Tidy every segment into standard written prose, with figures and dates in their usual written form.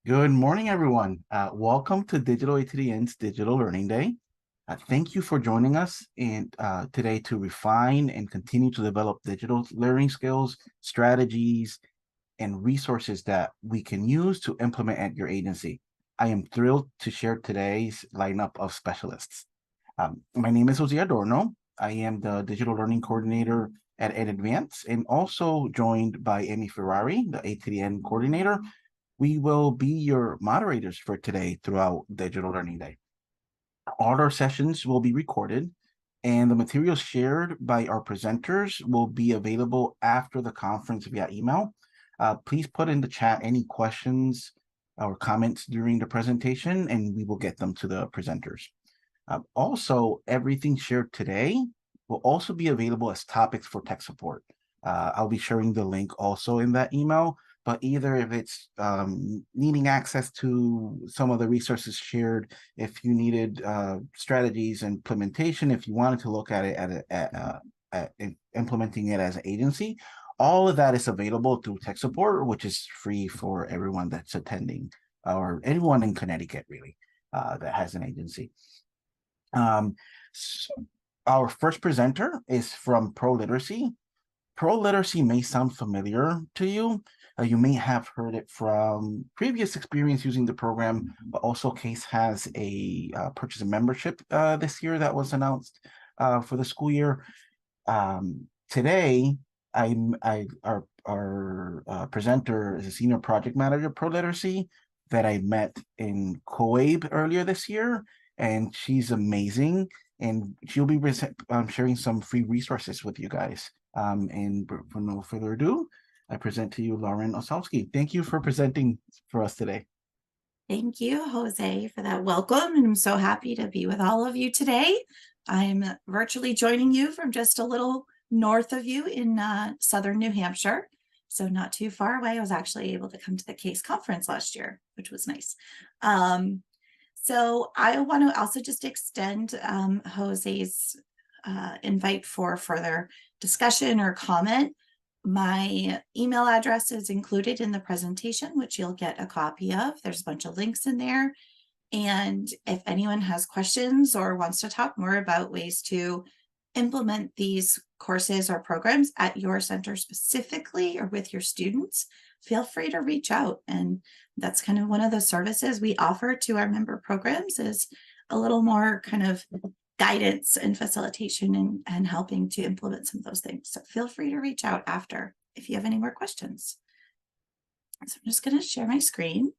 Good morning, everyone. Welcome to Digital ATDN's Digital Learning Day. Thank you for joining us today to refine and continue to develop digital learning skills, strategies, and resources that we can use to implement at your agency. I am thrilled to share today's lineup of specialists. My name is Jose Adorno. I am the Digital Learning Coordinator at EdAdvance and also joined by Amy Ferrari, the ATDN Coordinator. We will be your moderators for today throughout Digital Learning Day. All our sessions will be recorded, and the materials shared by our presenters will be available after the conference via email. Please put in the chat any questions or comments during the presentation, and we will get them to the presenters. Also, everything shared today will also be available as topics for tech support. I'll be sharing the link also in that email, but either if it's needing access to some of the resources shared, if you needed strategies and implementation, if you wanted to look at it at implementing it as an agency, all of that is available through tech support, which is free for everyone that's attending or anyone in Connecticut, really, that has an agency. So our first presenter is from ProLiteracy. ProLiteracy may sound familiar to you. You may have heard it from previous experience using the program, but also Case has a purchase a membership this year that was announced for the school year. Today, our presenter is a senior project manager at ProLiteracy that I met in COABE earlier this year, and she's amazing. And she'll be sharing some free resources with you guys. And for no further ado, I present to you Lauren Osowski. Thank you for presenting for us today. Thank you, Jose, for that welcome. And I'm so happy to be with all of you today. I'm virtually joining you from just a little north of you in southern New Hampshire. So not too far away. I was actually able to come to the CASE conference last year, which was nice. So I want to also just extend Jose's invite for further discussion or comment. My email address is included in the presentation, which you'll get a copy of. There's a bunch of links in there. And if anyone has questions or wants to talk more about ways to implement these courses or programs at your center specifically or with your students, feel free to reach out. And that's kind of one of the services we offer to our member programs, is a little more kind of guidance and facilitation and helping to implement some of those things. So feel free to reach out after if you have any more questions. So I'm just going to share my screen.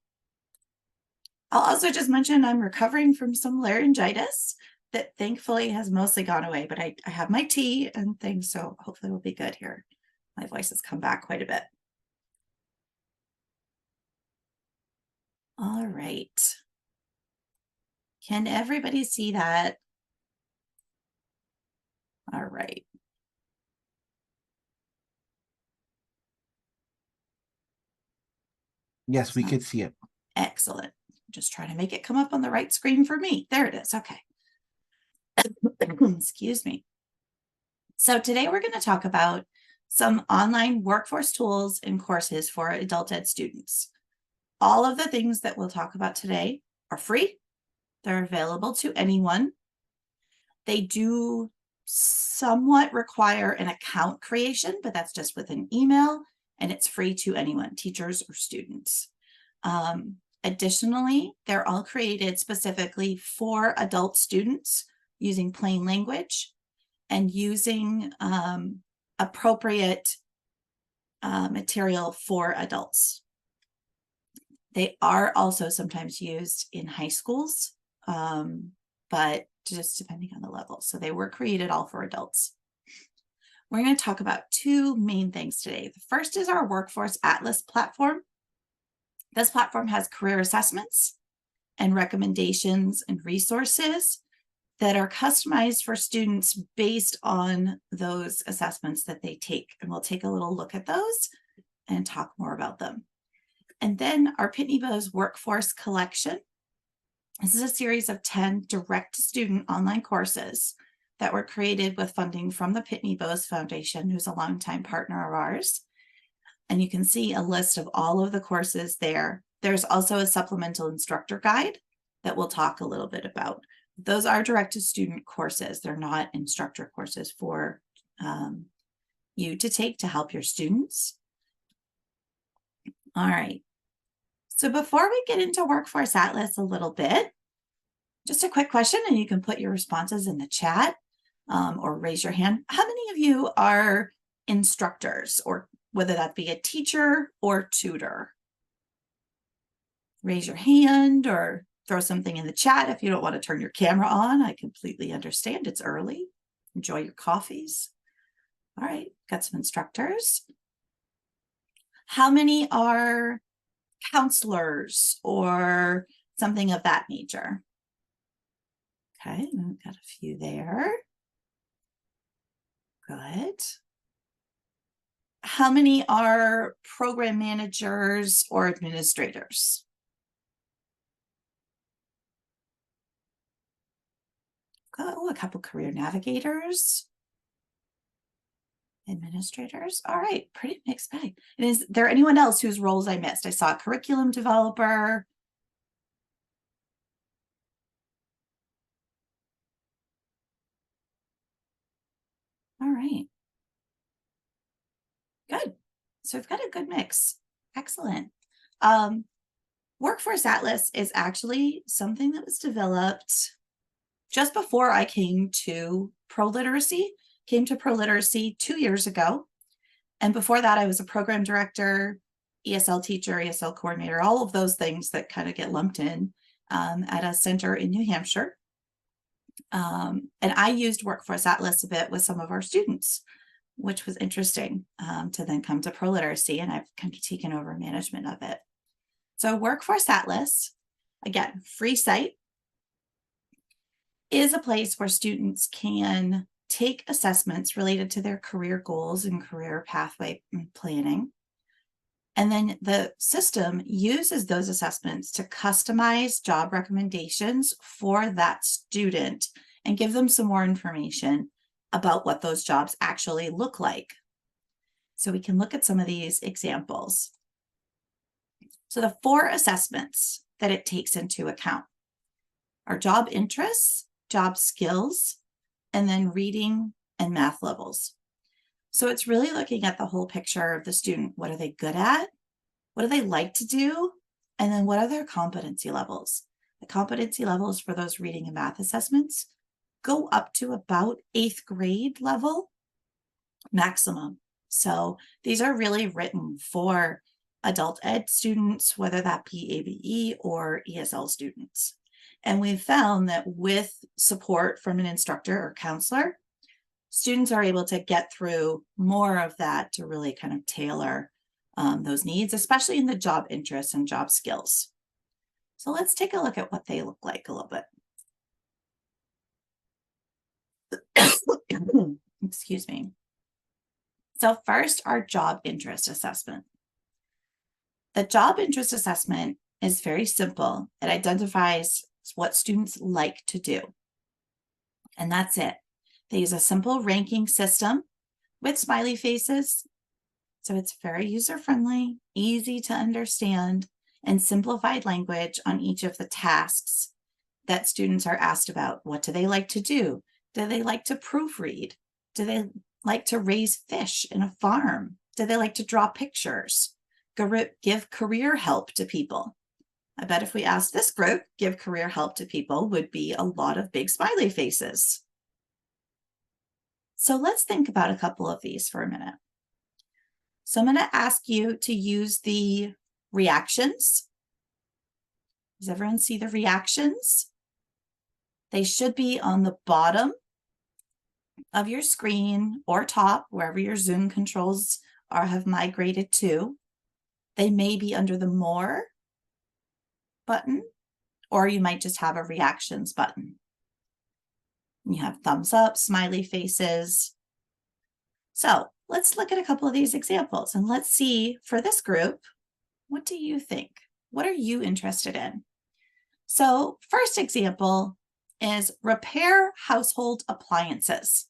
I'll also just mention I'm recovering from some laryngitis that thankfully has mostly gone away, but I have my tea and things, so hopefully we'll be good here. My voice has come back quite a bit. All right. Can everybody see that? All right. Yes, we could see it. Excellent. Just trying to make it come up on the right screen for me. There it is. Okay. Excuse me. So today we're going to talk about some online workforce tools and courses for adult ed students. All of the things that we'll talk about today are free. They're available to anyone. They do somewhat require an account creation, but that's just with an email, and it's free to anyone, teachers or students. Additionally, they're all created specifically for adult students using plain language and using appropriate material for adults. They are also sometimes used in high schools, but just depending on the level. So they were created all for adults. We're going to talk about two main things today. The first is our Workforce Atlas platform. This platform has career assessments and recommendations and resources that are customized for students based on those assessments that they take. And we'll take a little look at those and talk more about them. And then our Pitney Bowes Workforce Collection. This is a series of 10 direct-to-student online courses that were created with funding from the Pitney Bowes Foundation, who's a longtime partner of ours. And you can see a list of all of the courses there There's also a supplemental instructor guide that we'll talk a little bit about. Those are direct-to-student courses. They're not instructor courses for you to take to help your students. All right. So before we get into Workforce Atlas a little bit, just a quick question, and you can put your responses in the chat or raise your hand. How many of you are instructors, or whether that be a teacher or tutor? Raise your hand or throw something in the chat if you don't want to turn your camera on. I completely understand. It's early. Enjoy your coffees. All right, got some instructors. How many are counselors or something of that nature? Okay, we've got a few there. Good. How many are program managers or administrators? Oh, a couple career navigators. Administrators. All right, pretty mixed bag. And is there anyone else whose roles I missed? I saw a curriculum developer. All right. Good. So we've got a good mix. Excellent. Workforce Atlas is actually something that was developed just before I came to ProLiteracy. Came to ProLiteracy 2 years ago. And before that, I was a program director, ESL teacher, ESL coordinator, all of those things that kind of get lumped in at a center in New Hampshire. And I used Workforce Atlas a bit with some of our students, which was interesting to then come to ProLiteracy, and I've kind of taken over management of it. So Workforce Atlas, again, free site, is a place where students can take assessments related to their career goals and career pathway planning. And then the system uses those assessments to customize job recommendations for that student and give them some more information about what those jobs actually look like. So we can look at some of these examples. So the 4 assessments that it takes into account are job interests, job skills, and then reading and math levels. So it's really looking at the whole picture of the student. What are they good at? What do they like to do? And then what are their competency levels? The competency levels for those reading and math assessments go up to about 8th grade level maximum. So these are really written for adult ed students, whether that be ABE or ESL students. And we've found that with support from an instructor or counselor, students are able to get through more of that to really kind of tailor those needs, especially in the job interests and job skills. So let's take a look at what they look like a little bit. Excuse me. So first, our job interest assessment. The job interest assessment is very simple. It identifies what students like to do. And that's it. They use a simple ranking system with smiley faces. So it's very user-friendly, easy to understand, and simplified language on each of the tasks that students are asked about. What do they like to do? Do they like to proofread? Do they like to raise fish in a farm? Do they like to draw pictures? Give career help to people. I bet if we asked this group, give career help to people, would be a lot of big smiley faces. So let's think about a couple of these for a minute. So I'm going to ask you to use the reactions. Does everyone see the reactions? They should be on the bottom of your screen or top, wherever your Zoom controls have migrated to. They may be under the More button, or you might just have a reactions button. You have thumbs up, smiley faces. So let's look at a couple of these examples and let's see for this group, what do you think? What are you interested in? So first example is repair household appliances.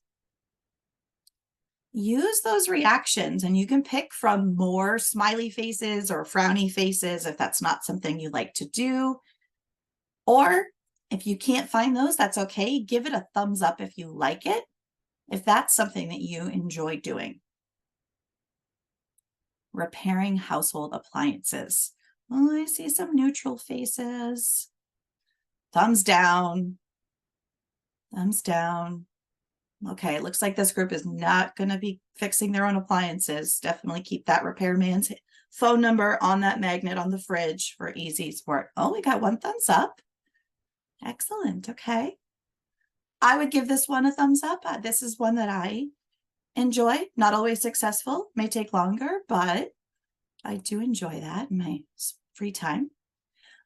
use those reactions, and you can pick from more smiley faces or frowny faces if that's not something you like to do. Or if you can't find those, that's okay. Give it a thumbs up if you like it, if that's something that you enjoy doing. Repairing household appliances. Oh, I see some neutral faces. Thumbs down. Thumbs down. Okay, it looks like this group is not going to be fixing their own appliances. Definitely keep that repairman's phone number on that magnet on the fridge for easy support. Oh, we got one thumbs up. Excellent. Okay. I would give this one a thumbs up. This is one that I enjoy. Not always successful, may take longer, but I do enjoy that in my free time.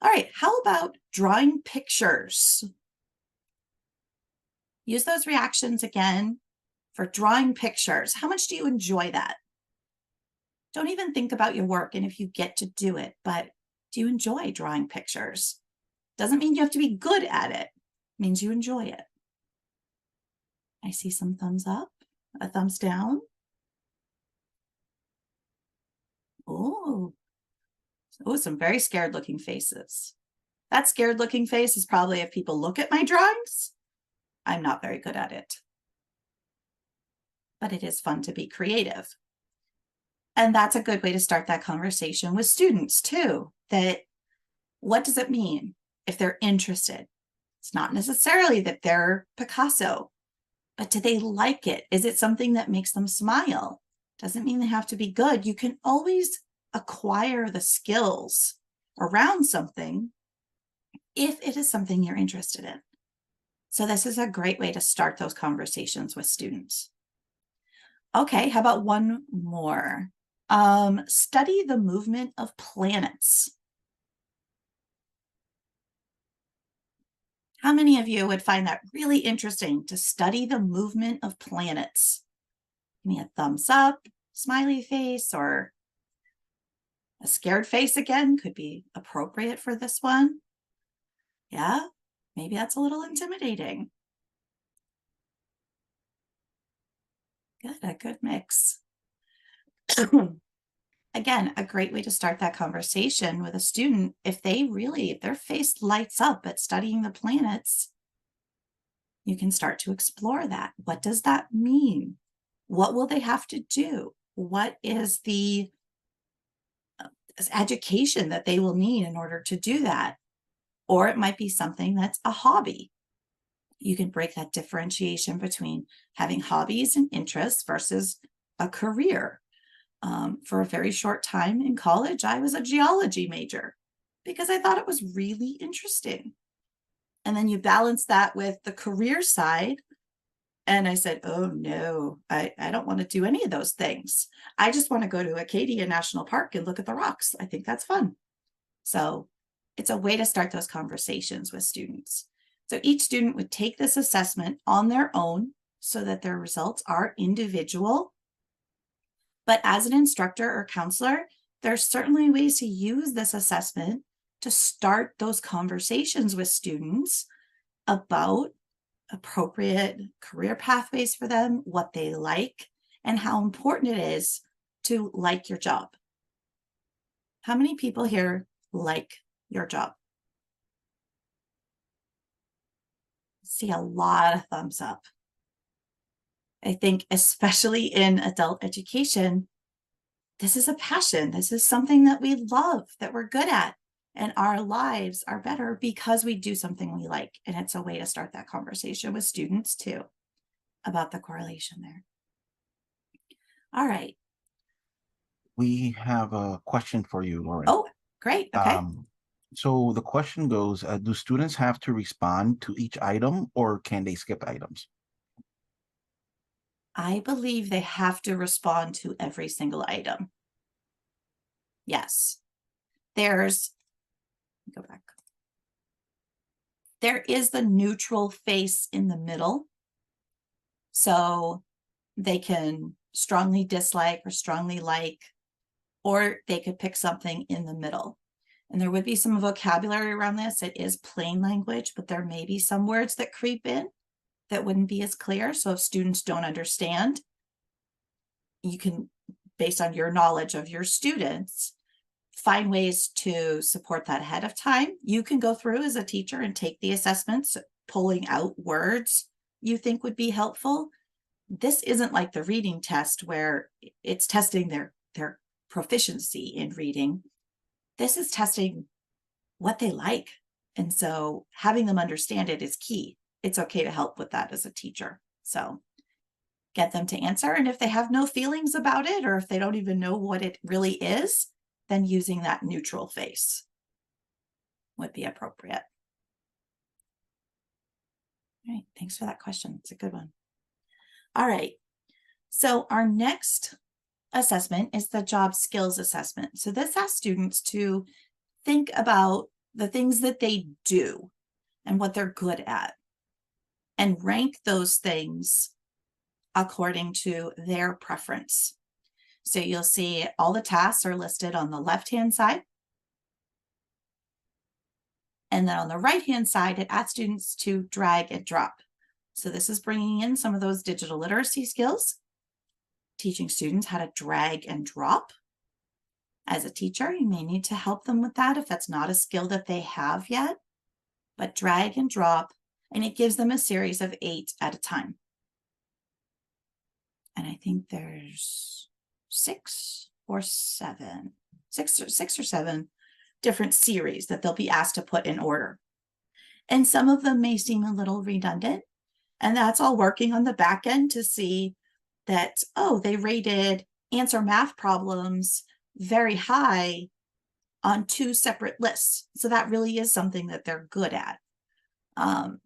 All right, how about drawing pictures? Use those reactions again for drawing pictures. How much do you enjoy that? Don't even think about your work and if you get to do it, but do you enjoy drawing pictures? Doesn't mean you have to be good at it. It means you enjoy it. I see some thumbs up, a thumbs down. Oh, some very scared looking faces. That scared looking face is probably if people look at my drawings. I'm not very good at it. But it is fun to be creative. And that's a good way to start that conversation with students too, that what does it mean if they're interested? It's not necessarily that they're Picasso, but do they like it? Is it something that makes them smile? Doesn't mean they have to be good. You can always acquire the skills around something if it is something you're interested in. So this is a great way to start those conversations with students. Okay, how about one more? Study the movement of planets. How many of you would find that really interesting to study the movement of planets? Give me a thumbs up, smiley face, or a scared face again could be appropriate for this one. Yeah, maybe that's a little intimidating. Good, a good mix. Again, a great way to start that conversation with a student. If their face lights up at studying the planets, you can start to explore that. What does that mean? What will they have to do? What is the education that they will need in order to do that? Or it might be something that's a hobby. You can break that differentiation between having hobbies and interests versus a career. For a very short time in college, I was a geology major because I thought it was really interesting. And then you balance that with the career side. And I said, oh no, I don't want to do any of those things. I just want to go to Acadia National Park and look at the rocks. I think that's fun. So it's a way to start those conversations with students. So each student would take this assessment on their own so that their results are individual. But as an instructor or counselor, there's certainly ways to use this assessment to start those conversations with students about appropriate career pathways for them, what they like, and how important it is to like your job. How many people here like your job? See a lot of thumbs up. I think especially in adult education, this is a passion. This is something that we love, that we're good at, and our lives are better because we do something we like. And it's a way to start that conversation with students too about the correlation there. All right. We have a question for you, Lauren. Oh, great. Okay. So the question goes, do students have to respond to each item or can they skip items? I believe they have to respond to every single item. Yes. Go back. There is the neutral face in the middle. So they can strongly dislike or strongly like, or they could pick something in the middle. And there would be some vocabulary around this. It is plain language, but there may be some words that creep in that wouldn't be as clear. So if students don't understand, you can, based on your knowledge of your students, find ways to support that ahead of time. You can go through as a teacher and take the assessments, pulling out words you think would be helpful. This isn't like the reading test where it's testing their proficiency in reading. This is testing what they like. And so having them understand it is key. It's okay to help with that as a teacher. So get them to answer. And if they have no feelings about it, or if they don't even know what it really is, then using that neutral face would be appropriate. All right, thanks for that question. It's a good one. All right, so our next assessment is the job skills assessment. So this asks students to think about the things that they do and what they're good at, and rank those things according to their preference. So you'll see all the tasks are listed on the left-hand side. And then on the right-hand side, it asks students to drag and drop. So this is bringing in some of those digital literacy skills, teaching students how to drag and drop. As a teacher, you may need to help them with that if that's not a skill that they have yet, but drag and drop, and it gives them a series of 8 at a time. And I think there's 6 or 7 different series that they'll be asked to put in order. And some of them may seem a little redundant, and that's all working on the back end to see that, oh, they rated answer math problems very high on 2 separate lists. So that really is something that they're good at. And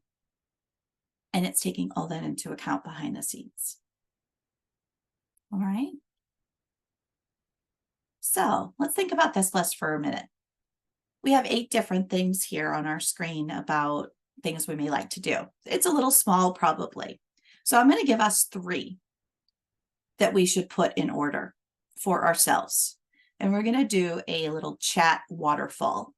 it's taking all that into account behind the scenes. All right. So let's think about this list for a minute. We have 8 different things here on our screen about things we may like to do. It's a little small, probably. So I'm going to give us 3 that we should put in order for ourselves. And we're going to do a little chat waterfall.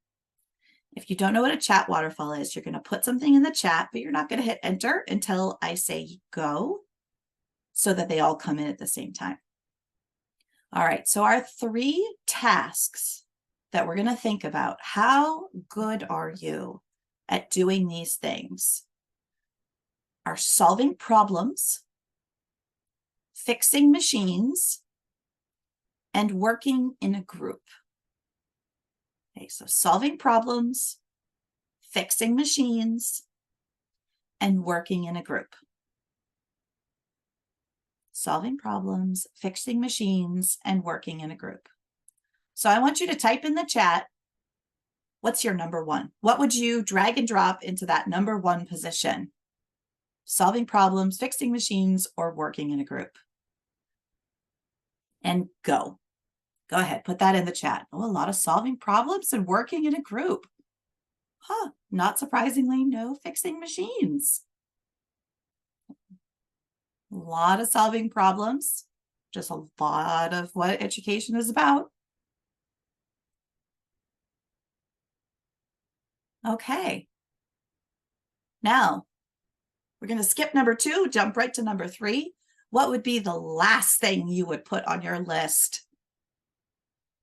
If you don't know what a chat waterfall is, you're going to put something in the chat, but you're not going to hit enter until I say go, so that they all come in at the same time. All right, so our 3 tasks that we're going to think about, how good are you at doing these things, are solving problems, fixing machines, and working in a group. Okay, so solving problems, fixing machines, and working in a group. Solving problems, fixing machines, and working in a group. So I want you to type in the chat, what's your number 1? What would you drag and drop into that number 1 position? Solving problems, fixing machines, or working in a group? And go. Go ahead, put that in the chat. Oh, a lot of solving problems and working in a group. Huh, not surprisingly, no fixing machines. A lot of solving problems, just a lot of what education is about. Okay. Now, we're going to skip number 2, jump right to number 3. What would be the last thing you would put on your list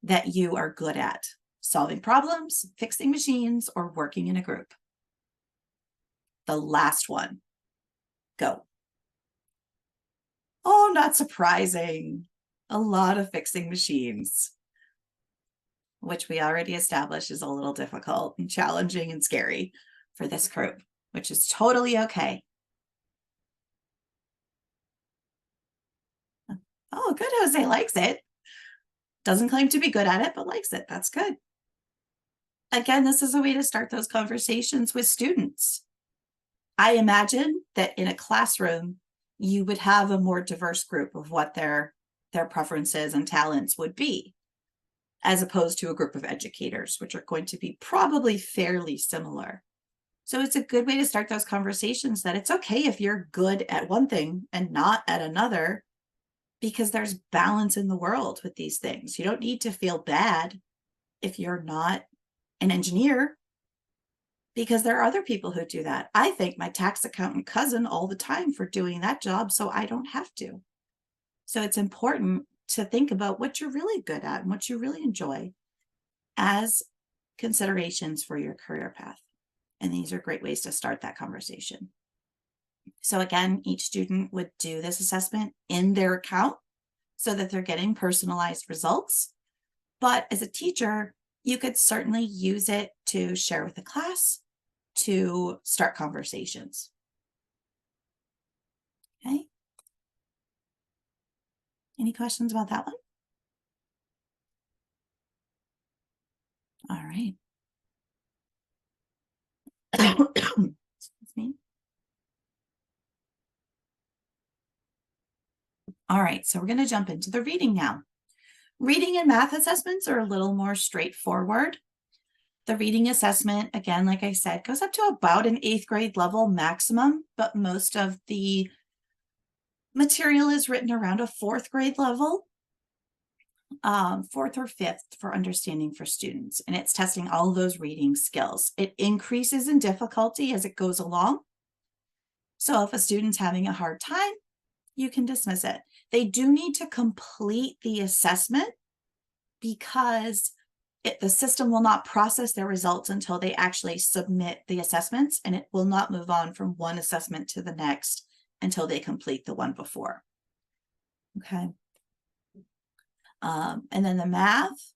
that you are good at? Solving problems, fixing machines, or working in a group? The last one. Go. Oh, not surprising. A lot of fixing machines, which we already established is a little difficult and challenging and scary for this group, which is totally okay. Oh, good. Jose likes it. Doesn't claim to be good at it, but likes it. That's good. Again, this is a way to start those conversations with students. I imagine that in a classroom, you would have a more diverse group of what their preferences and talents would be, as opposed to a group of educators, which are going to be probably fairly similar. So it's a good way to start those conversations that it's okay if you're good at one thing and not at another, because there's balance in the world with these things. You don't need to feel bad if you're not an engineer, because there are other people who do that. I thank my tax accountant cousin all the time for doing that job, so I don't have to. So it's important to think about what you're really good at and what you really enjoy as considerations for your career path. And these are great ways to start that conversation. So again, each student would do this assessment in their account so that they're getting personalized results. But as a teacher, you could certainly use it to share with the class, to start conversations. Okay. Any questions about that one? All right. Excuse me. All right, so we're going to jump into the reading now. Reading and math assessments are a little more straightforward. The reading assessment, again, like I said, goes up to about an 8th grade level maximum, but most of the material is written around a 4th grade level, 4th or 5th for understanding for students. And it's testing all of those reading skills. It increases in difficulty as it goes along. So if a student's having a hard time, you can dismiss it. They do need to complete the assessment because the system will not process their results until they actually submit the assessments, and it will not move on from one assessment to the next until they complete the one before. Okay. And then the math,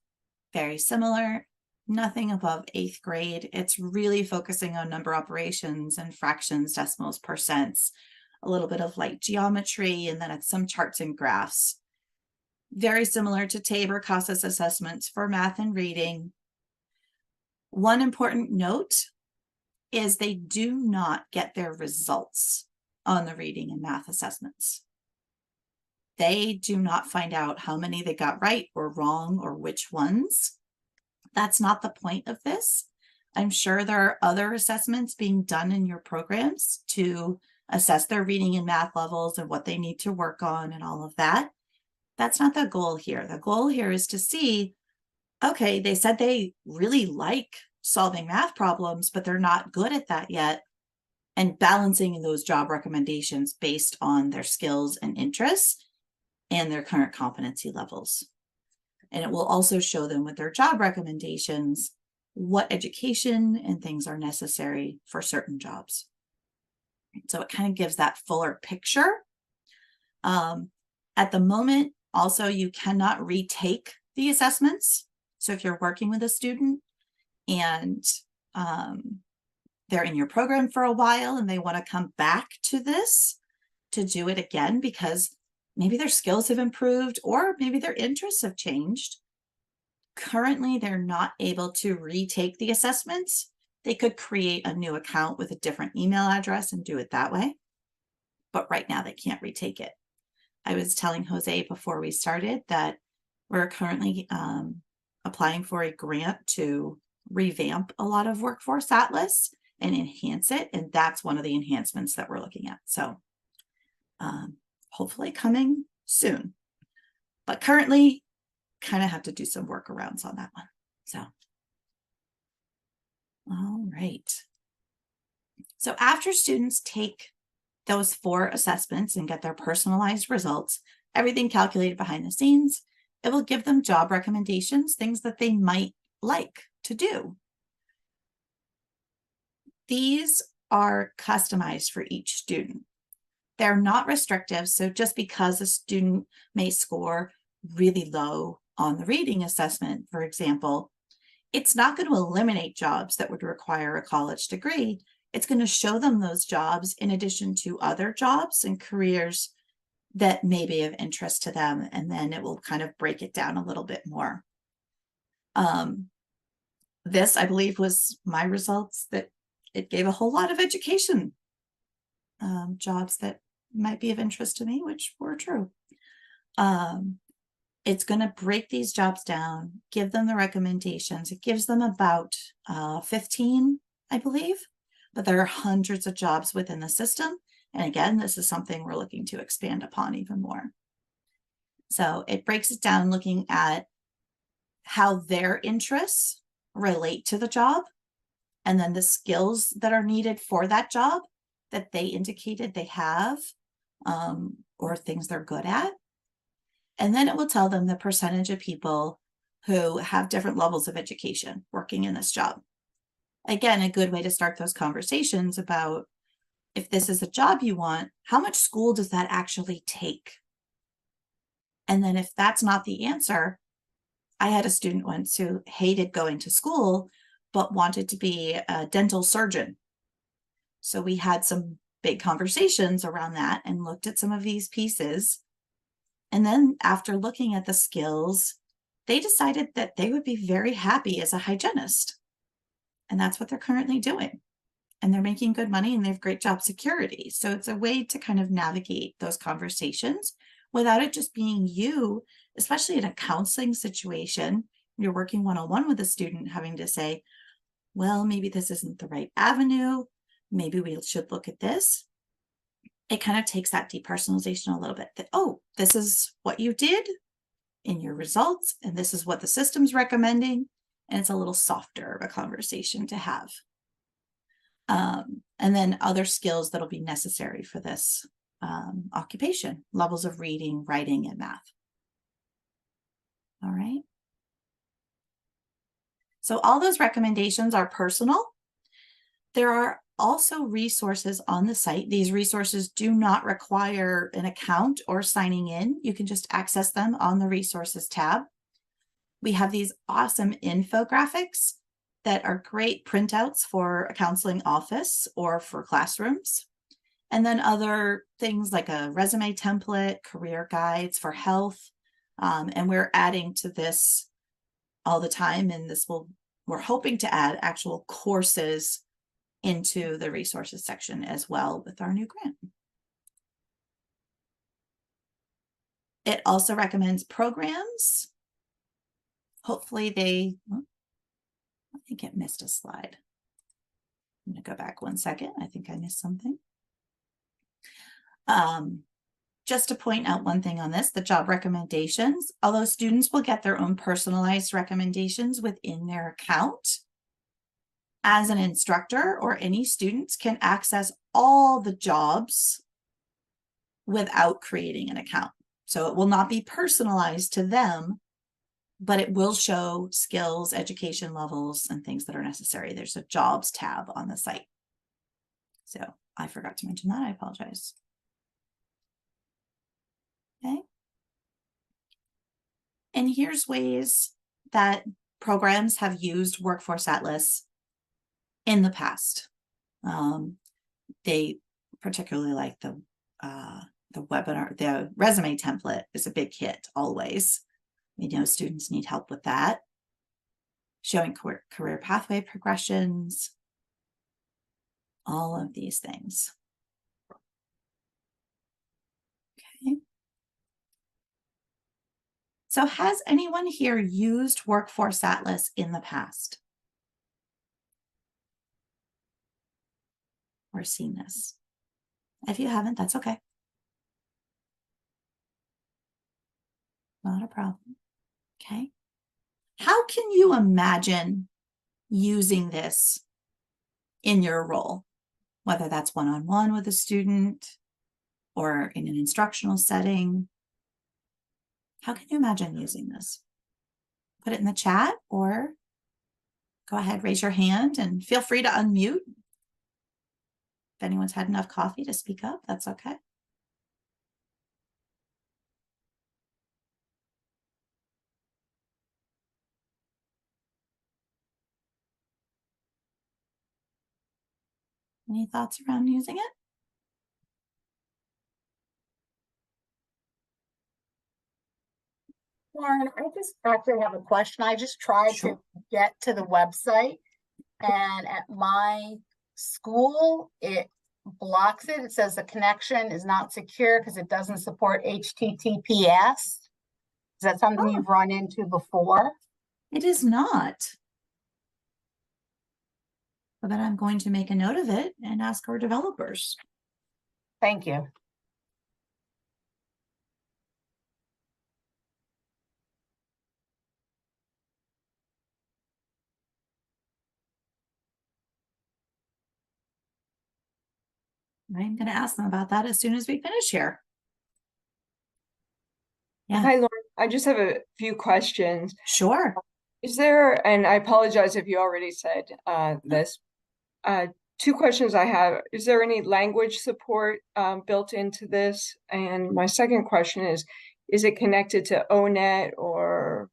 very similar, nothing above 8th grade. It's really focusing on number operations and fractions, decimals, percents, a little bit of light geometry, and then it's some charts and graphs. Very similar to Tabor CASAS assessments for math and reading. One important note is they do not get their results on the reading and math assessments. They do not find out how many they got right or wrong or which ones. That's not the point of this. I'm sure there are other assessments being done in your programs to assess their reading and math levels and what they need to work on and all of that. That's not the goal here. The goal here is to see, okay, they said they really like solving math problems, but they're not good at that yet, and balancing those job recommendations based on their skills and interests and their current competency levels. And it will also show them with their job recommendations what education and things are necessary for certain jobs. So it kind of gives that fuller picture. At the moment, also, you cannot retake the assessments. So if you're working with a student and they're in your program for a while and they want to come back to this to do it again because maybe their skills have improved or maybe their interests have changed, currently they're not able to retake the assessments. They could create a new account with a different email address and do it that way. But right now they can't retake it. I was telling Jose before we started that we're currently applying for a grant to revamp a lot of Workforce Atlas and enhance it. And that's one of the enhancements that we're looking at. So hopefully coming soon. But currently, kind of have to do some workarounds on that one. So, all right. So after students take those 4 assessments and get their personalized results, everything calculated behind the scenes, it will give them job recommendations, things that they might like to do. These are customized for each student. They're not restrictive. So just because a student may score really low on the reading assessment, for example, it's not going to eliminate jobs that would require a college degree. It's going to show them those jobs in addition to other jobs and careers that may be of interest to them. And then it will kind of break it down a little bit more. This, I believe, was my results, that it gave a whole lot of education jobs that might be of interest to me, which were true. It's going to break these jobs down, give them the recommendations. It gives them about 15, I believe. But there are hundreds of jobs within the system. And again, this is something we're looking to expand upon even more. So it breaks it down looking at how their interests relate to the job, and then the skills that are needed for that job that they indicated they have, or things they're good at. And then it will tell them the percentage of people who have different levels of education working in this job. Again, a good way to start those conversations about, if this is a job you want, how much school does that actually take? And then if that's not the answer, I had a student once who hated going to school, but wanted to be a dental surgeon. So we had some big conversations around that and looked at some of these pieces. And then after looking at the skills, they decided that they would be very happy as a hygienist. And that's what they're currently doing. And they're making good money and they have great job security. So it's a way to kind of navigate those conversations without it just being you, especially in a counseling situation. You're working one-on-one with a student, having to say, well, maybe this isn't the right avenue. Maybe we should look at this. It kind of takes that depersonalization a little bit, that, oh, this is what you did in your results, and this is what the system's recommending. And it's a little softer of a conversation to have. And then other skills that'll be necessary for this occupation, levels of reading, writing, and math. All right. So all those recommendations are personal. There are also resources on the site. These resources do not require an account or signing in. You can just access them on the resources tab. We have these awesome infographics that are great printouts for a counseling office or for classrooms. And then other things like a resume template, career guides for health. And we're adding to this all the time. And we're hoping to add actual courses into the resources section as well with our new grant. It also recommends programs. Hopefully I think it missed a slide. I'm going to go back 1 second. I think I missed something. Just to point out one thing on this, the job recommendations, although students will get their own personalized recommendations within their account, as an instructor or any students can access all the jobs without creating an account. So it will not be personalized to them, but it will show skills, education levels, and things that are necessary. There's a jobs tab on the site. So I forgot to mention that. I apologize. Okay. And here's ways that programs have used Workforce Atlas in the past. They particularly like the webinar, the resume template is a big hit always. We know students need help with that. Showing career pathway progressions, all of these things. Okay. So has anyone here used Workforce Atlas in the past? Or seen this? If you haven't, that's okay. Not a problem. Okay. How can you imagine using this in your role, whether that's one-on-one with a student or in an instructional setting? How can you imagine using this? Put it in the chat or go ahead, raise your hand and feel free to unmute. If anyone's had enough coffee to speak up, that's okay. Any thoughts around using it? Lauren, I just actually have a question. I just tried to get to the website, and at my school, it blocks it. It says the connection is not secure because it doesn't support HTTPS. Is that something you've run into before? It is not. But I'm going to make a note of it and ask our developers. Thank you. I'm going to ask them about that as soon as we finish here. Yeah, Hi, Lauren. I just have a few questions. sure. Is there, and I apologize if you already said this, two questions I have. Is there any language support built into this? And my second question is it connected to ONET or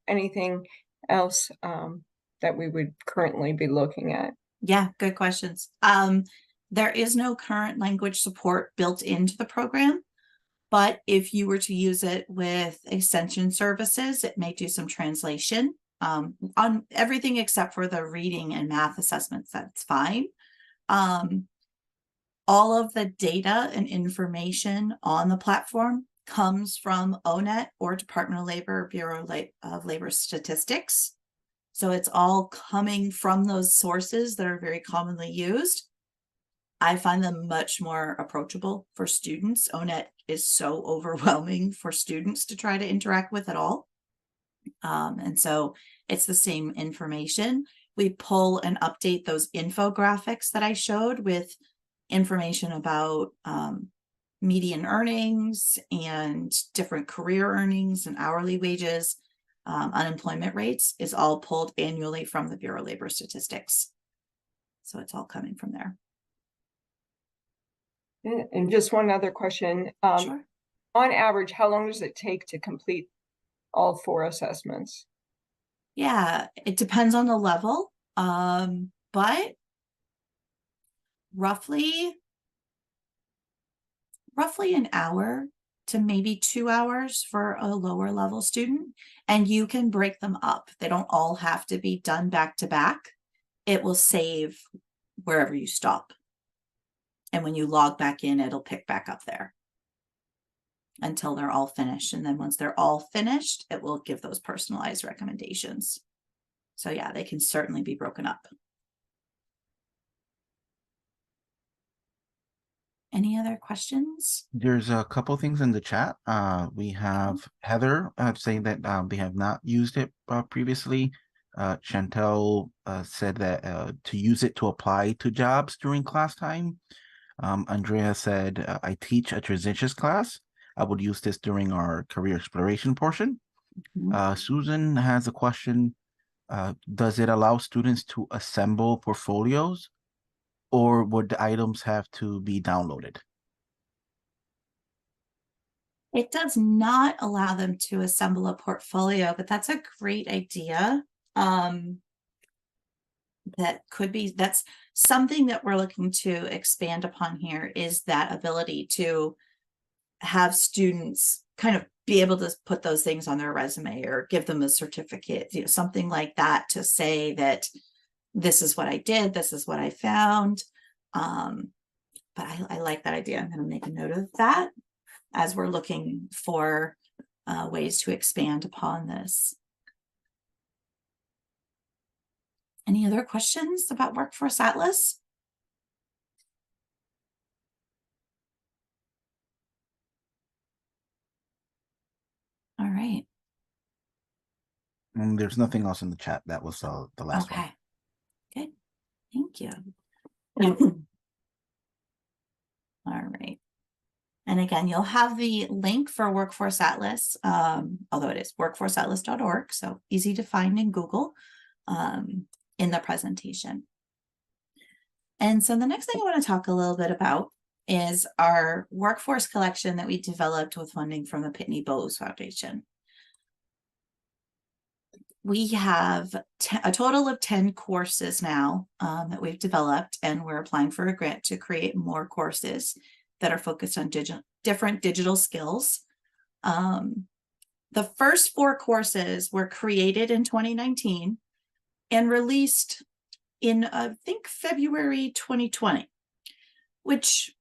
anything else that we would currently be looking at? Yeah, good questions. There is no current language support built into the program, but if you were to use it with extension services, it may do some translation on everything except for the reading and math assessments. That's fine. All of the data and information on the platform comes from ONET or Department of Labor, Bureau of Labor Statistics. So it's all coming from those sources that are very commonly used. I find them much more approachable for students. ONET is so overwhelming for students to try to interact with at all. And so it's the same information. We pull and update those infographics that I showed with information about median earnings and different career earnings and hourly wages. Unemployment rates is all pulled annually from the Bureau of Labor Statistics. So it's all coming from there. And just one other question. Sure. On average, how long does it take to complete all 4 assessments? Yeah, it depends on the level, but roughly an hour to maybe 2 hours for a lower level student, and you can break them up. They don't all have to be done back to back. It will save wherever you stop. And when you log back in, it'll pick back up there until they're all finished. And then once they're all finished, it will give those personalized recommendations. So yeah, they can certainly be broken up. Any other questions? There's a couple things in the chat. We have Heather saying that they have not used it previously. Chantel said that to use it to apply to jobs during class time. Andrea said, I teach a transitions class. I would use this during our career exploration portion. Susan has a question. Does it allow students to assemble portfolios, or would the items have to be downloaded? It does not allow them to assemble a portfolio, but that's a great idea. That's something that we're looking to expand upon here, is that ability to have students kind of be able to put those things on their resume or give them a certificate, something like that, to say that this is what I did, this is what I found. But I like that idea. I'm going to make a note of that as we're looking for ways to expand upon this. Any other questions about Workforce Atlas? All right. And there's nothing else in the chat. That was the last one. Okay. Good. Thank you. All right. And again, you'll have the link for Workforce Atlas, although it is workforceatlas.org, so easy to find in Google, in the presentation. And so the next thing I want to talk a little bit about is our workforce collection that we developed with funding from the Pitney Bowes Foundation. We have a total of 10 courses now that we've developed, and we're applying for a grant to create more courses that are focused on different digital skills. The first 4 courses were created in 2019 and released in, I think, February 2020, which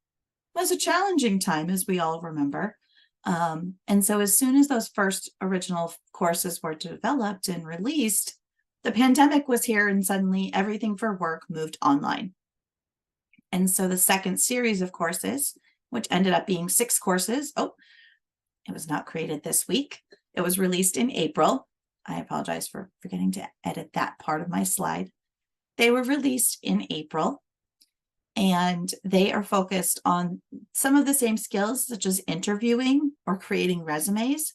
was a challenging time, as we all remember. And so as soon as those first original courses were developed and released, the pandemic was here, and suddenly everything for work moved online. And so the second series of courses, which ended up being 6 courses, it was not created this week. It was released in April. I apologize for forgetting to edit that part of my slide. They were released in April. And they are focused on some of the same skills, such as interviewing or creating resumes,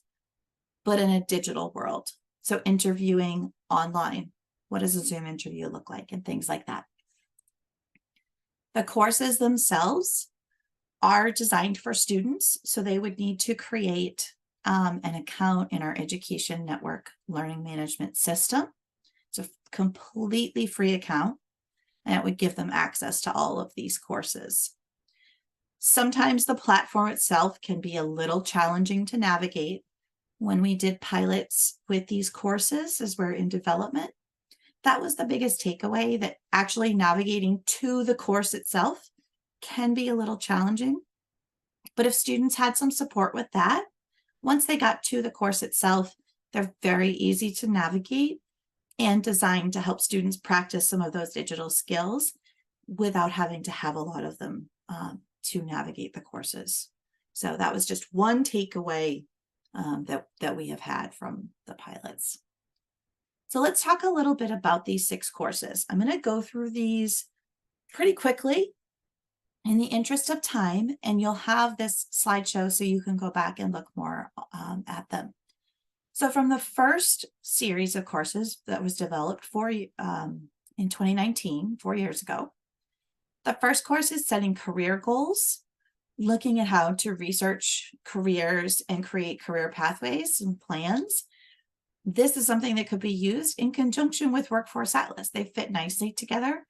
but in a digital world. So interviewing online, what does a Zoom interview look like, and things like that. The courses themselves are designed for students, so they would need to create an account in our Education Network Learning Management System. It's a completely free account, and it would give them access to all of these courses. Sometimes the platform itself can be a little challenging to navigate. When we did pilots with these courses as we're in development, that was the biggest takeaway, that actually navigating to the course itself can be a little challenging. But if students had some support with that, once they got to the course itself, they're very easy to navigate and designed to help students practice some of those digital skills without having to have a lot of them to navigate the courses. So that was just one takeaway that we have had from the pilots. So let's talk a little bit about these 6 courses. I'm going to go through these pretty quickly in the interest of time, and you'll have this slideshow so you can go back and look more at them. So from the first series of courses that was developed in 2019, 4 years ago, the first course is setting career goals, looking at how to research careers and create career pathways and plans. This is something that could be used in conjunction with Workforce Atlas. They fit nicely together,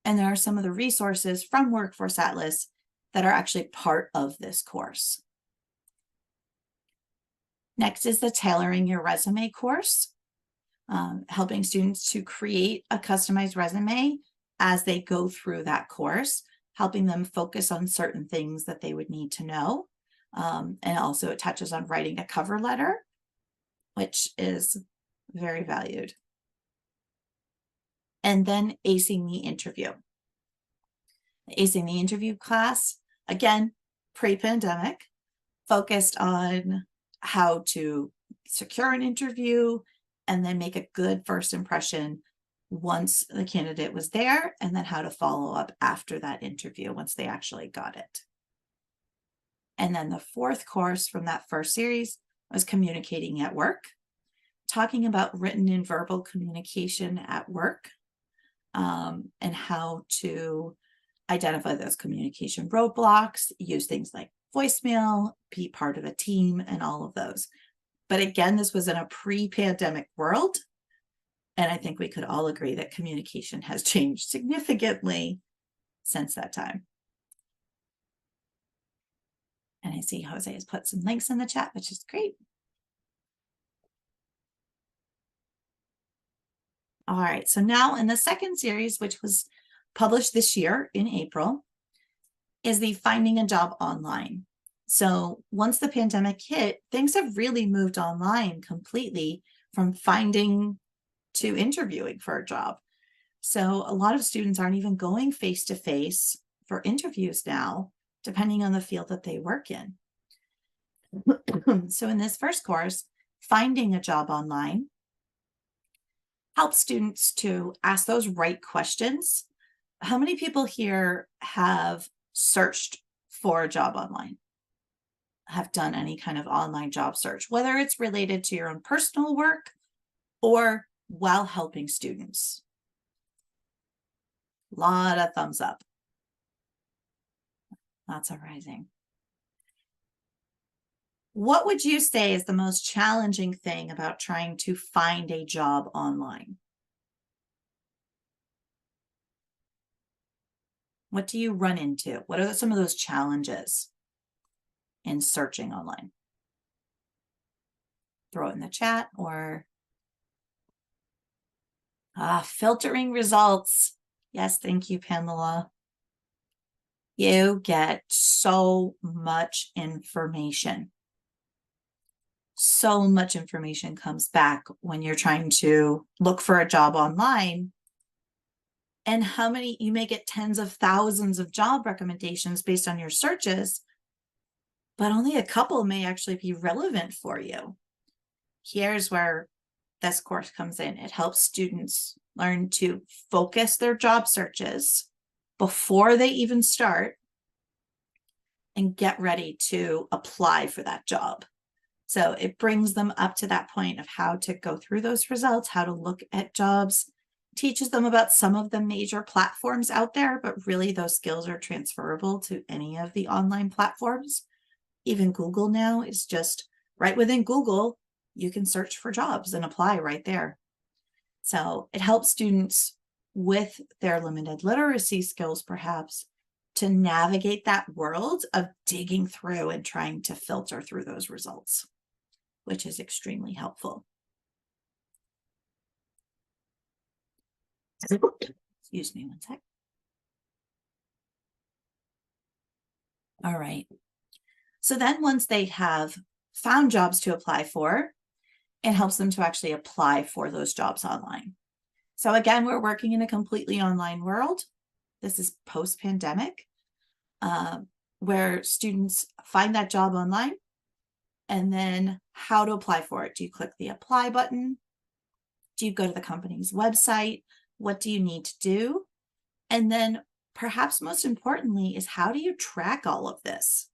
and there are some of the resources from Workforce Atlas that are actually part of this course. Next is the Tailoring Your Resume course, helping students to create a customized resume as they go through that course, helping them focus on certain things that they would need to know. And also it touches on writing a cover letter, which is very valued. And then acing the interview. Acing the interview class, again, pre-pandemic, focused on how to secure an interview and then make a good first impression once the candidate was there, and then how to follow up after that interview once they actually got it. And then the 4th course from that first series was Communicating at Work, talking about written and verbal communication at work, and how to identify those communication roadblocks, use things like voicemail, be part of a team, and all of those. But again, this was in a pre-pandemic world, and I think we could all agree that communication has changed significantly since that time. And I see Jose has put some links in the chat, which is great. All right, so now in the second series, which was published this year in April, is the Finding a Job Online. So once the pandemic hit, things have really moved online completely, from finding to interviewing for a job. So a lot of students aren't even going face-to-face for interviews now, depending on the field that they work in. So in this first course, Finding a Job Online helps students to ask those right questions. How many people here have searched for a job online? Have done any kind of online job search, whether it's related to your own personal work or while helping students? A lot of thumbs up. Not surprising. What would you say is the most challenging thing about trying to find a job online? What do you run into? What are some of those challenges in searching online? Throw it in the chat, or filtering results. Yes, thank you, Pamela. You get so much information. So much information comes back when you're trying to look for a job online. And how many, you may get tens of thousands of job recommendations based on your searches, but only a couple may actually be relevant for you. Here's where this course comes in. It helps students learn to focus their job searches before they even start and get ready to apply for that job. So it brings them up to that point of how to go through those results, how to look at jobs, teaches them about some of the major platforms out there, but really those skills are transferable to any of the online platforms. Even Google now is just right within Google, you can search for jobs and apply right there. So it helps students with their limited literacy skills, perhaps, to navigate that world of digging through and trying to filter through those results, which is extremely helpful. Excuse me one sec. All right. So then once they have found jobs to apply for, it helps them to actually apply for those jobs online. So again, we're working in a completely online world. This is post-pandemic, where students find that job online, and then how to apply for it. Do you click the apply button? Do you go to the company's website? What do you need to do? And then perhaps most importantly is, how do you track all of this?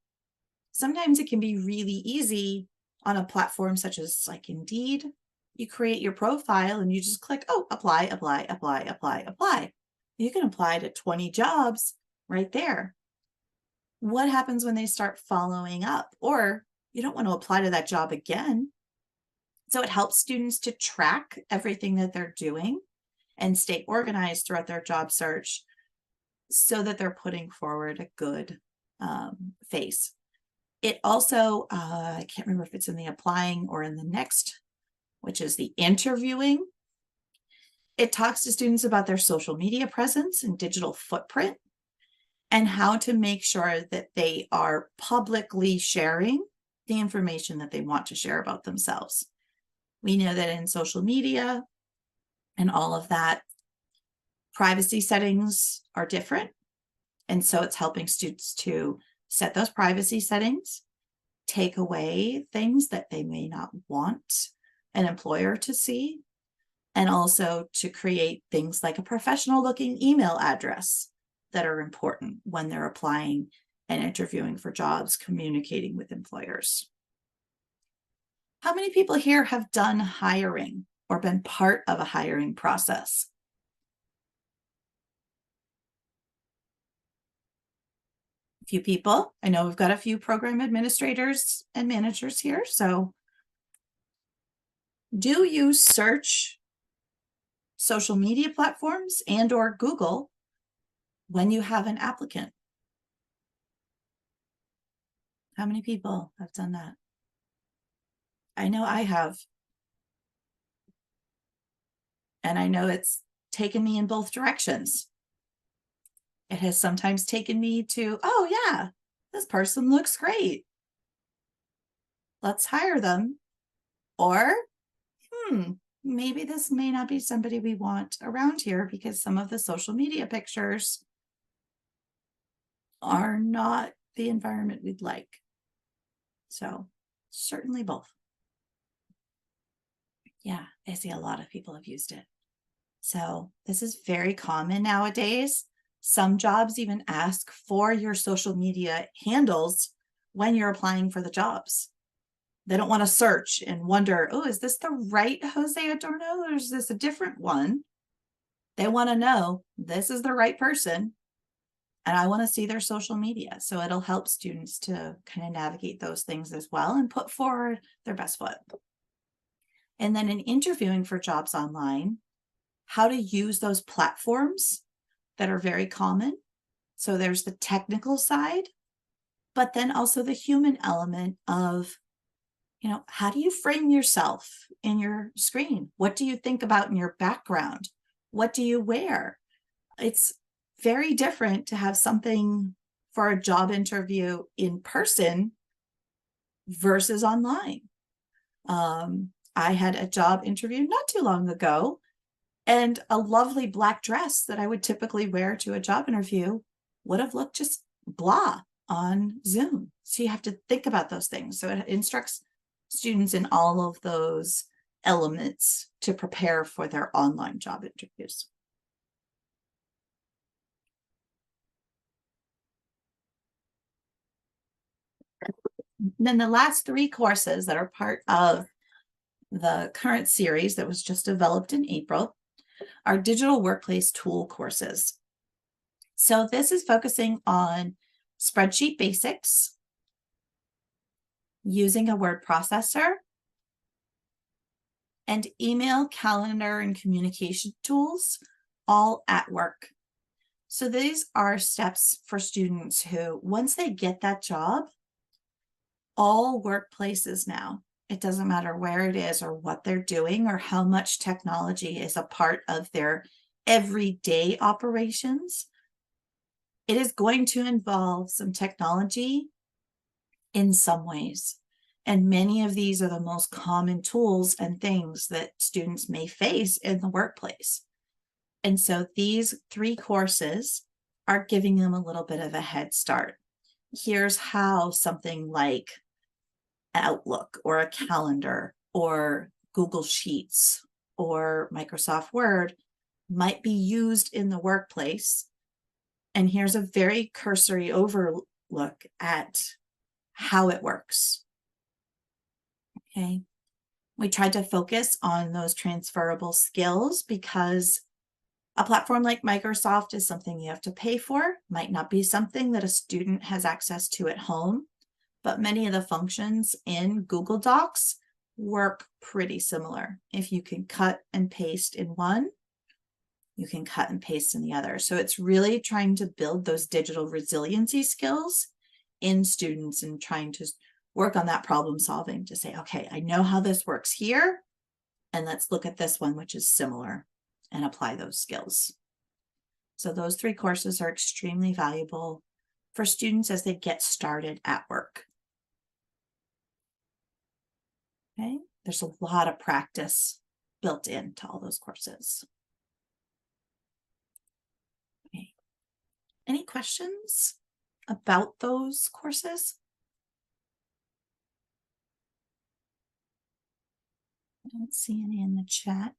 Sometimes it can be really easy on a platform such as like Indeed. You create your profile and you just click, oh, apply, apply, apply, apply, apply. You can apply to 20 jobs right there. What happens when they start following up? Or you don't want to apply to that job again. So it helps students to track everything that they're doing and stay organized throughout their job search so that they're putting forward a good face. It also, I can't remember if it's in the applying or in the next, which is the interviewing. It talks to students about their social media presence and digital footprint and how to make sure that they are publicly sharing the information that they want to share about themselves. We know that in social media and all of that, privacy settings are different. And so it's helping students to set those privacy settings, take away things that they may not want an employer to see, and also to create things like a professional looking email address that are important when they're applying and interviewing for jobs, communicating with employers. How many people here have done hiring or been part of a hiring process? A few people. I know we've got a few program administrators and managers here. So do you search social media platforms and or Google when you have an applicant? How many people have done that? I know I have. And I know it's taken me in both directions. It has sometimes taken me to, oh yeah, this person looks great. Let's hire them. Or, maybe this may not be somebody we want around here because some of the social media pictures are not the environment we'd like. So certainly both. Yeah, I see a lot of people have used it. So this is very common nowadays. Some jobs even ask for your social media handles when you're applying for the jobs. They don't want to search and wonder, oh, is this the right Jose Adorno or is this a different one? They want to know this is the right person and I want to see their social media. So it'll help students to kind of navigate those things as well and put forward their best foot. And then in interviewing for jobs online, how to use those platforms that are very common. So there's the technical side, but then also the human element of, how do you frame yourself in your screen? What do you think about in your background? What do you wear? It's very different to have something for a job interview in person versus online. I had a job interview not too long ago, and a lovely black dress that I would typically wear to a job interview would have looked just blah on Zoom. So you have to think about those things. So it instructs students in all of those elements to prepare for their online job interviews. Then the last 3 courses that are part of the current series that was just developed in April are digital workplace tool courses. So this is focusing on spreadsheet basics, using a word processor, and email, calendar, and communication tools, all at work. So these are steps for students who, once they get that job, all workplaces now, it doesn't matter where it is or what they're doing or how much technology is a part of their everyday operations, it is going to involve some technology in some ways. And many of these are the most common tools and things that students may face in the workplace. And so these 3 courses are giving them a little bit of a head start. Here's how something like Outlook or a calendar or Google Sheets or Microsoft Word might be used in the workplace. And here's a very cursory overlook at how it works. Okay. We tried to focus on those transferable skills because a platform like Microsoft is something you have to pay for, might not be something that a student has access to at home, but many of the functions in Google Docs work pretty similar. If you can cut and paste in one, you can cut and paste in the other. So it's really trying to build those digital resiliency skills in students and trying to work on that problem solving to say, okay, I know how this works here, and let's look at this one, which is similar, and apply those skills. So those 3 courses are extremely valuable for students as they get started at work. Okay, there's a lot of practice built into all those courses. Okay, any questions about those courses? I don't see any in the chat.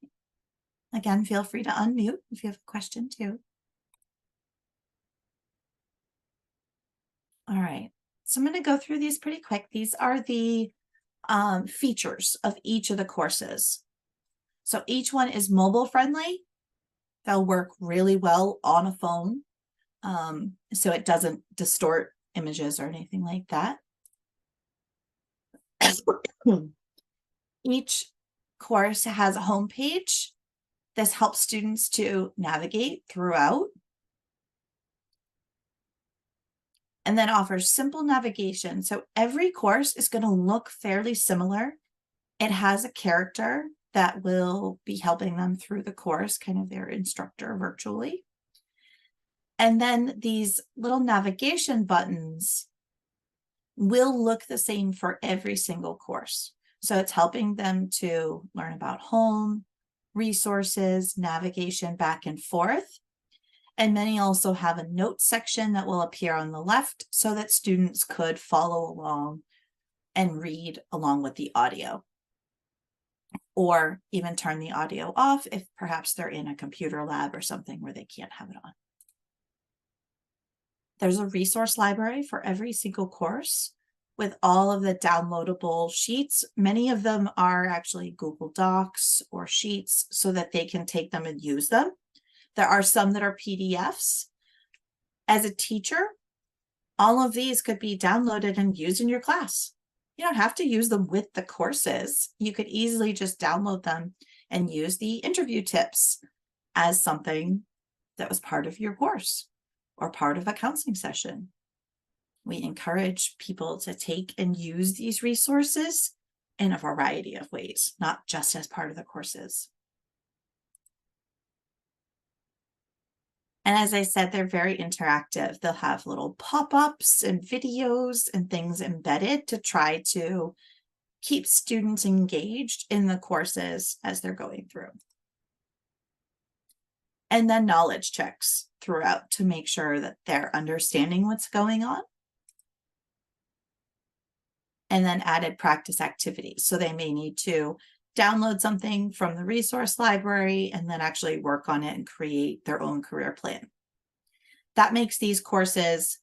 Again, feel free to unmute if you have a question too. All right, so I'm going to go through these pretty quick. These are the features of each of the courses. So each one is mobile friendly. They'll work really well on a phone. So it doesn't distort images or anything like that. Each course has a homepage. This helps students to navigate throughout. And then offers simple navigation. So every course is going to look fairly similar. It has a character that will be helping them through the course, kind of their instructor virtually. And then these little navigation buttons will look the same for every single course. So it's helping them to learn about home, resources, navigation back and forth. And many also have a notes section that will appear on the left so that students could follow along and read along with the audio. Or even turn the audio off if perhaps they're in a computer lab or something where they can't have it on. There's a resource library for every single course with all of the downloadable sheets. Many of them are actually Google Docs or Sheets so that they can take them and use them. There are some that are PDFs. As a teacher, all of these could be downloaded and used in your class. You don't have to use them with the courses. You could easily just download them and use the interview tips as something that was part of your course or part of a counseling session. We encourage people to take and use these resources in a variety of ways, not just as part of the courses. And as I said, they're very interactive. They'll have little pop-ups and videos and things embedded to try to keep students engaged in the courses as they're going through. And then knowledge checks throughout to make sure that they're understanding what's going on. And then added practice activities. So they may need to download something from the resource library and then actually work on it and create their own career plan. That makes these courses,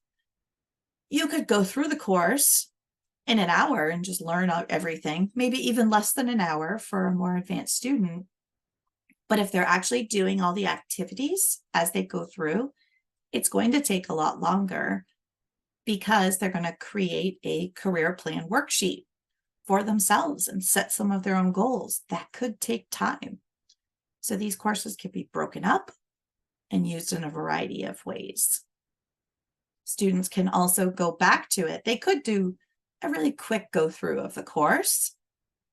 you could go through the course in an hour and just learn out everything, maybe even less than an hour for a more advanced student. But if they're actually doing all the activities as they go through, it's going to take a lot longer because they're going to create a career plan worksheet for themselves and set some of their own goals. That could take time. So these courses can be broken up and used in a variety of ways. Students can also go back to it. They could do a really quick go through of the course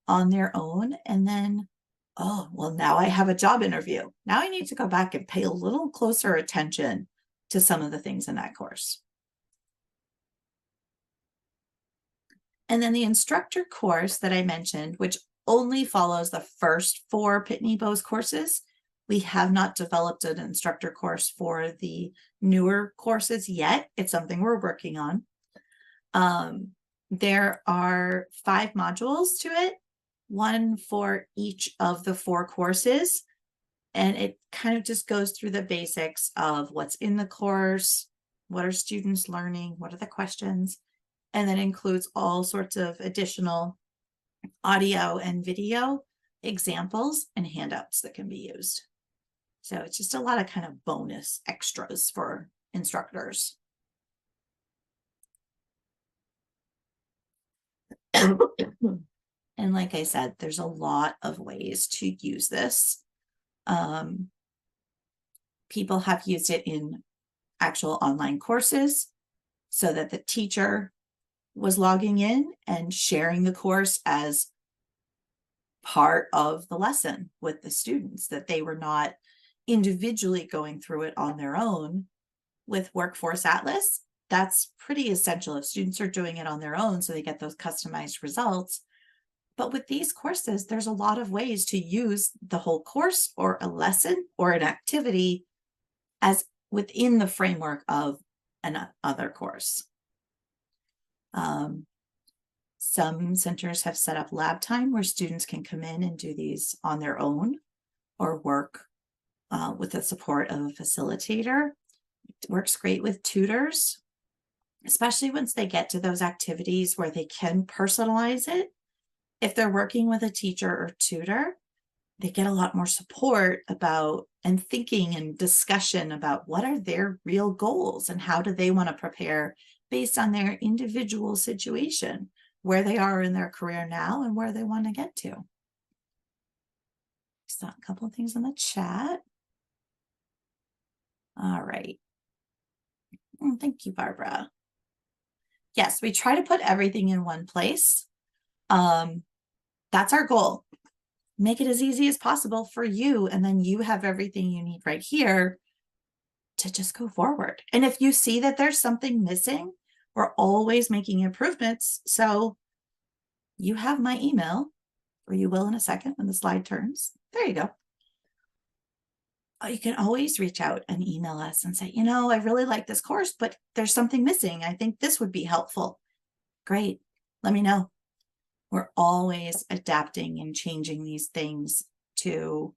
on their own and then, oh, well, now I have a job interview. Now I need to go back and pay a little closer attention to some of the things in that course. And then the instructor course that I mentioned, which only follows the first 4 Pitney Bowes courses. We have not developed an instructor course for the newer courses yet. It's something we're working on. There are 5 modules to it, 1 for each of the 4 courses. And it kind of just goes through the basics of what's in the course, what are students learning, what are the questions, and then includes all sorts of additional audio and video examples and handouts that can be used. So it's just a lot of kind of bonus extras for instructors. And like I said, there's a lot of ways to use this. People have used it in actual online courses so that the teacher was logging in and sharing the course as part of the lesson with the students, that they were not individually going through it on their own. With Workforce Atlas, that's pretty essential if students are doing it on their own so they get those customized results. But with these courses, there's a lot of ways to use the whole course or a lesson or an activity as within the framework of another course. Some centers have set up lab time where students can come in and do these on their own or work with the support of a facilitator. It works great with tutors, especially once they get to those activities where they can personalize it. If they're working with a teacher or tutor, they get a lot more support about and thinking and discussion about what are their real goals and how do they want to prepare based on their individual situation, where they are in their career now and where they want to get to. Saw a couple of things in the chat. All right. Thank you, Barbara. Yes, we try to put everything in one place. That's our goal. Make it as easy as possible for you, and then you have everything you need right here to just go forward. And if you see that there's something missing, we're always making improvements. So you have my email, or you will in a second when the slide turns. There you go. You can always reach out and email us and say, you know, I really like this course, but there's something missing. I think this would be helpful. Great. Let me know. We're always adapting and changing these things to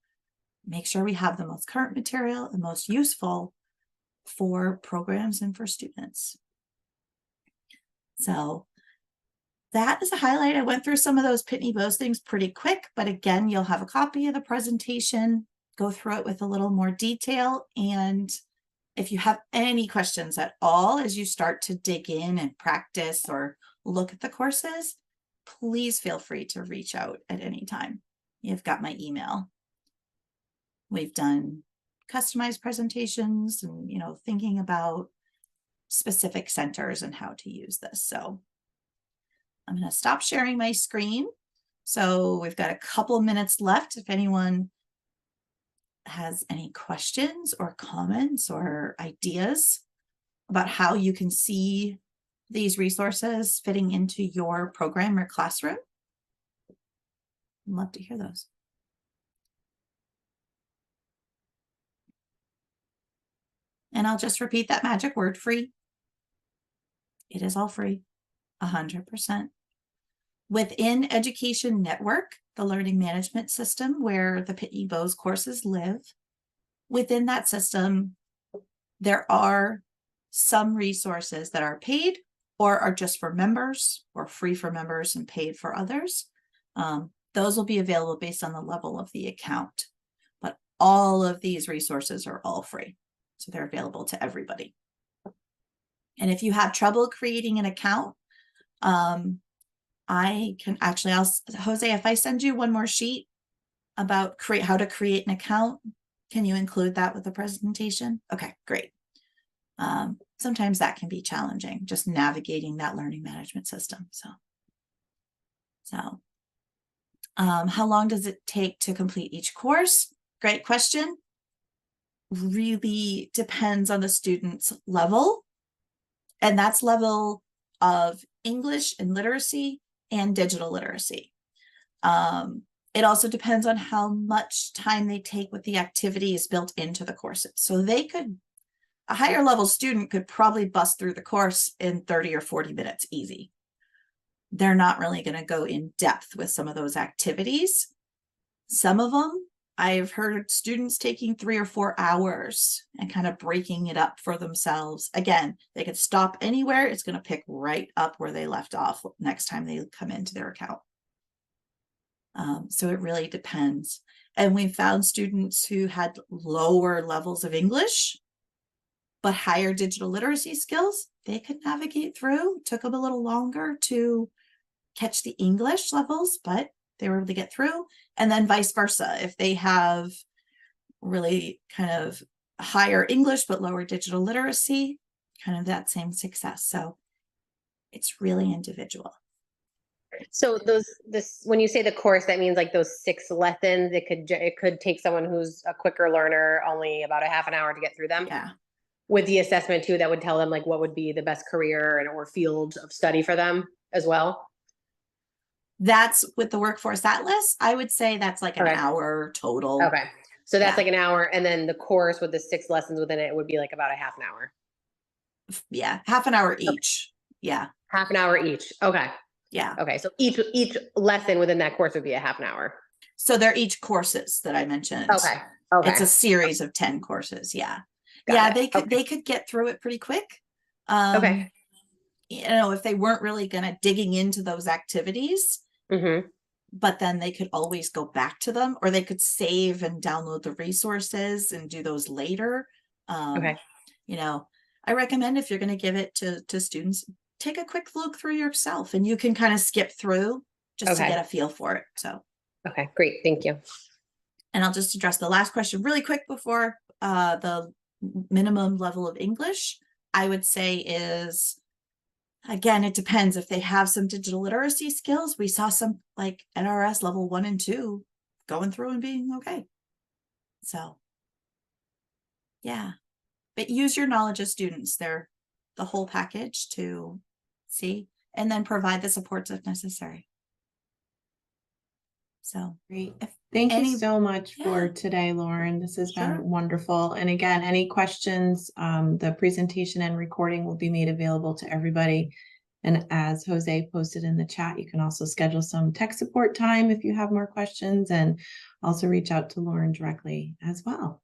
make sure we have the most current material and most useful for programs and for students. So that is a highlight. I went through some of those Pitney Bowes things pretty quick, but again, you'll have a copy of the presentation, go through it with a little more detail. And if you have any questions at all as you start to dig in and practice or look at the courses, please feel free to reach out at any time. You've got my email. We've done customized presentations and, you know, thinking about specific centers and how to use this. So I'm going to stop sharing my screen. So we've got a couple minutes left. If anyone has any questions or comments or ideas about how you can see these resources fitting into your program or classroom, I'd love to hear those. And I'll just repeat that magic word, free. It is all free, 100%. Within Education Network, the learning management system where the Pitney Bowes courses live, within that system, there are some resources that are paid or are just for members or free for members and paid for others. Those will be available based on the level of the account. But all of these resources are all free. So they're available to everybody. And if you have trouble creating an account, I can actually, Jose, if I send you one more sheet about how to create an account, can you include that with the presentation? Okay, great. Sometimes that can be challenging, just navigating that learning management system. So how long does it take to complete each course? Great question. Really depends on the student's level, and that's level of English and literacy and digital literacy. It also depends on how much time they take with the activities built into the courses. So a higher level student could probably bust through the course in 30 or 40 minutes easy. They're not really going to go in depth with some of those activities. Some of them, I've heard students taking 3 or 4 hours and kind of breaking it up for themselves. Again, they could stop anywhere. It's going to pick right up where they left off next time they come into their account. So it really depends. And we found students who had lower levels of English, but higher digital literacy skills, they could navigate through. Took them a little longer to catch the English levels, but they were able to get through. And then vice versa. If they have really kind of higher English, but lower digital literacy, kind of that same success. So it's really individual. So when you say the course, that means like those 6 lessons, it could take someone who's a quicker learner only about a half an hour to get through them. Yeah. With the assessment too, that would tell them like what would be the best career or field of study for them as well. That's with the Workforce Atlas. I would say that's like an hour total. Okay. So that's Yeah. like an hour. And then the course with the 6 lessons within it would be like about a half an hour. Yeah. Half an hour each. Yeah. Half an hour each. Okay. Yeah. Okay. So each lesson within that course would be a half an hour. So they're each courses that I mentioned. Okay. Okay. It's a series of 10 courses. Yeah. Got Yeah. it. They could get through it pretty quick. Okay. You know, if they weren't really digging into those activities, Mm-hmm. but then they could always go back to them, or they could save and download the resources and do those later. Okay. You know, I recommend if you're going to give it to students, take a quick look through yourself, and you can kind of skip through just to get a feel for it. So, okay, great. Thank you. and I'll just address the last question really quick before the minimum level of English, I would say is, again, it depends. If they have some digital literacy skills, we saw some like NRS level 1 and 2 going through and being okay. So yeah, but use your knowledge as students. They're the whole package to see, and then provide the supports if necessary. So great. Thank you so much for today, Lauren. This has been wonderful. And again, any questions, the presentation and recording will be made available to everybody. And as Jose posted in the chat, you can also schedule some tech support time if you have more questions, and also reach out to Lauren directly as well.